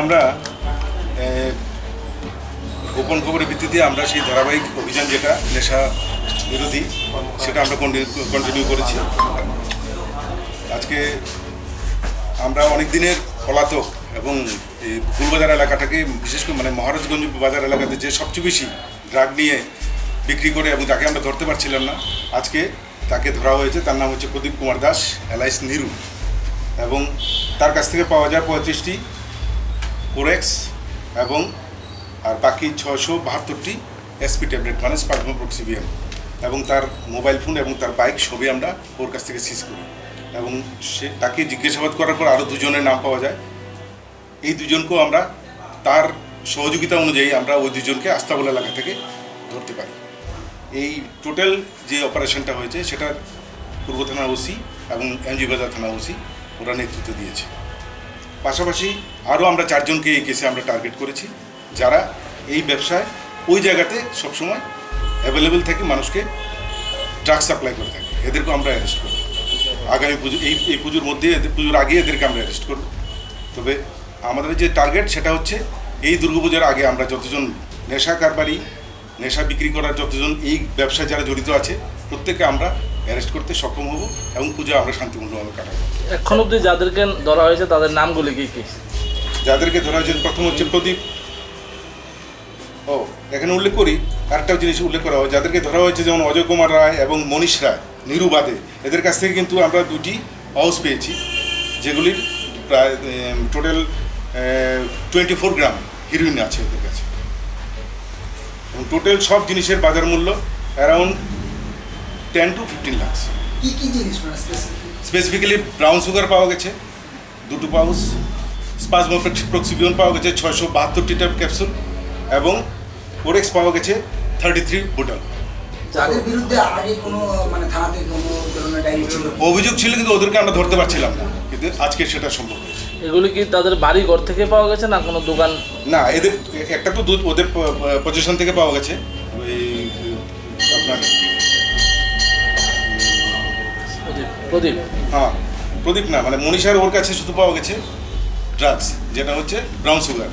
আমরা গোপন খবরের ভিত্তিতে আমরা সেই ধারাবাহিক অভিযান যেটা নেশা বিরোধী সেটা আমরা কন্টিনিউ করেছি। আজকে আমরা অনেক দিনের পলাতক এবং এই ফুলবাজার এলাকাটাকে বিশেষ করে মহারাজগঞ্জ বাজার এলাকাতে যে সবচেয়ে বেশি ড্রাগ নিয়ে বিক্রি করে এবং যাকে আমরা ধরতে পারছিলাম না, আজকে তাকে ধরা হয়েছে। তার নাম হচ্ছে প্রদীপ কুমার দাস এলাইস নিরু, এবং তার কাছ থেকে পাওয়া যায় 35টি কোরেক্স এবং আর বাকি 672টি এসপি ট্যাবলেট মানে স্পাজমোপ্রক্সিবিয়াম, এবং তার মোবাইল ফোন এবং তার বাইক সবই আমরা ওর কাছ থেকে সিজ করি। এবং তাকে জিজ্ঞাসাবাদ করার পর আরও দুজনের নাম পাওয়া যায়। এই দুজনকেও আমরা তার সহযোগিতা অনুযায়ী আমরা ওই দুজনকে আস্তাবল এলাকা থেকে ধরতে পারি। এই টোটাল যে অপারেশনটা হয়েছে সেটার পূর্ব থানা ওসি এবং এমজি বাজার থানা ওসি ওরা নেতৃত্ব দিয়েছে। পাশাপাশি আরও আমরা 4 জনকে এই কেসে আমরা টার্গেট করেছি, যারা এই ব্যবসায় ওই জায়গাতে সবসময় অ্যাভেলেবেল থেকে মানুষকে ড্রাগস সাপ্লাই করে থাকে। এদেরকেও আমরা অ্যারেস্ট করব আগামী পুজো, এই পুজোর মধ্যে, পুজোর আগে এদেরকে আমরা অ্যারেস্ট করব। তবে আমাদের যে টার্গেট সেটা হচ্ছে এই দুর্গাপূজার আগে আমরা যতজন নেশা কারবারি, নেশা বিক্রি করার যতজন এই ব্যবসায় যারা জড়িত আছে প্রত্যেককে আমরা অ্যারেস্ট করতে সক্ষম হব এবং পুজো আমরা শান্তিপূর্ণভাবে কাটাবো। এখন অবধি যাদেরকে ধরা হয়েছে তাদের নামগুলি কী কী? যাদেরকে ধরা হয়েছে প্রথম হচ্ছে প্রদীপ, এখানে উল্লেখ করি আরেকটা জিনিস উল্লেখ করা হয়, যাদেরকে ধরা হয়েছে যেমন অজয় কুমার রায় এবং মনীষ রায় নিরুবাদে, এদের কাছ থেকে কিন্তু আমরা 2টি পাউচ পেয়েছি, যেগুলির প্রায় টোটাল 24 গ্রাম হিরোইন আছে এদের কাছে, এবং টোটাল সব জিনিসের বাজার মূল্য অ্যারাউন্ড 10 to 15 লাখ। কি জিনিস স্পেসিফিক্যালি ব্রাউন সুগার পাওয়া গেছে 2 পাউচ, স্পাজমোপ্রক্সিবিয়ন পাওয়া গেছে 672টি ক্যাপসুল, এবং কোরেক্স পাওয়া গেছে 33 বোতল। যাদের বিরুদ্ধে আগে কোনো থানাতে কোনো ধরনের ডায়েরি ছিল, অভিযোগ ছিল কিন্তু ওদেরকে আমরা ধরতে পারছিলাম না, কিন্তু আজকে সেটা সম্ভব হয়েছে। এগুলি কি তাদের বাড়ি ঘর থেকে পাওয়া গেছে না কোনো দোকান? না, এদের একটা তো দুধ ওদের পজিশন থেকে পাওয়া গেছে। ওই আপনার প্রদীপ, হ্যাঁ প্রদীপ না, মনীষার ওর কাছে শুধু পাওয়া গেছে ড্রাগস, যেটা হচ্ছে ব্রাউন সুগার।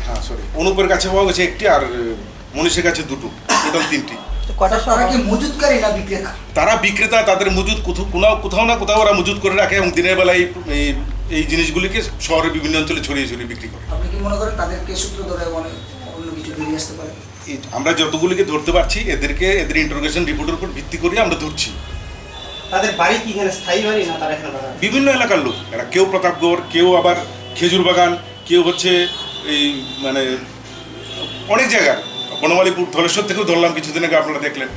হ্যাঁ সরি, অনুপের কাছে পাওয়া গেছে 1টি, আর মনীষের কাছে 2টো, টোটাল 3টি। তারা কি মজুদকারী না বিক্রেতা? তারা বিক্রেতা, তাদের মজুদ কোথাও না কোথাও ওরা মজুদ করে রাখে এবং দিনের বেলায় এই জিনিসগুলিকে শহরের বিভিন্ন অঞ্চলে ছড়িয়ে বিক্রি করে। আপনি কি মনে করেন তাদেরকে সূত্র ধরে অন্য কিছু বেরিয়ে আসতে পারে? আমরা যতগুলিকে ধরতে পারছি এদের ইন্টারোগেশন রিপোর্টের উপর ভিত্তি করে আমরা ধরছি। তাদের বাড়ি কি এখানে স্থায়ী বাড়ি না তারা এখানে বিভিন্ন এলাকার লোক, এরা কেউ প্রতাপগড়, কেউ আবার খেজুর বাগান, কেউ হচ্ছে এই অনেক জায়গার, বনমালীপুর, ধলেশ্বর থেকেও ধরলাম কিছুদিন আগে, আপনারা দেখলেন।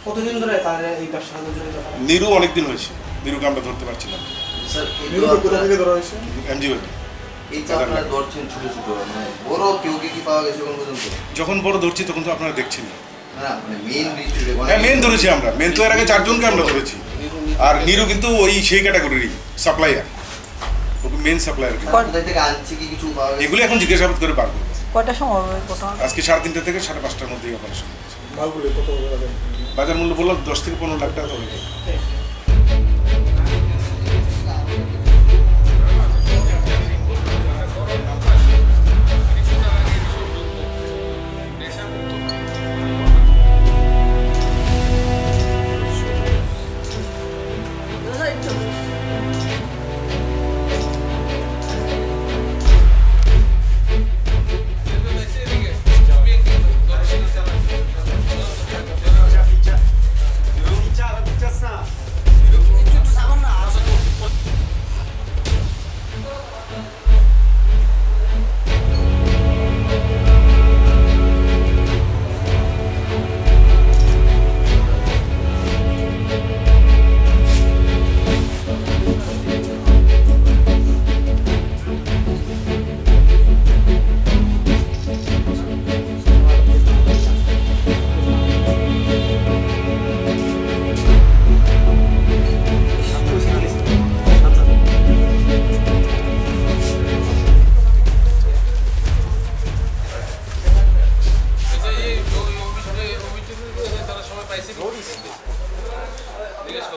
কতদিন ধরে তাদের এই ব্যবসার সাথে জড়িত? নিরু অনেকদিন হয়েছে, নিরুকে আমরা ধরতে পারছিলাম। স্যার কোথা থেকে ধরা হয়েছে? এমজি বাজার। এই যে আপনারা ধরছেন ছোট ছোট বড় কেউ কি পাওয়া গেছে কোন পর্যন্ত? যখন বড় ধরছি তখন তো আপনারা দেখছেন না। মেইন মেন ধরেছি আমরা, মেন তো এর আগে 4 জনকে আমরা ধরেছি, আর নিরু কিন্তু ওই সেই ক্যাটাগরিরই সাপ্লায়ার, ওকে মেন সাপ্লায়ার। কোথা থেকে আনছে কি কিছু পাওয়া গেছে? এগুলো এখন জিজ্ঞাসাবাদ করে বার করবো। কয়টা সময় হবে ঘটনা? আজকে 3:30 থেকে 5:30টার মধ্যে অপারেশন হয়েছে। মালগুলো কত বাজার মূল্য বললাম 10 থেকে 15 লাখ টাকা হবে। তারা সবাই পাইছে।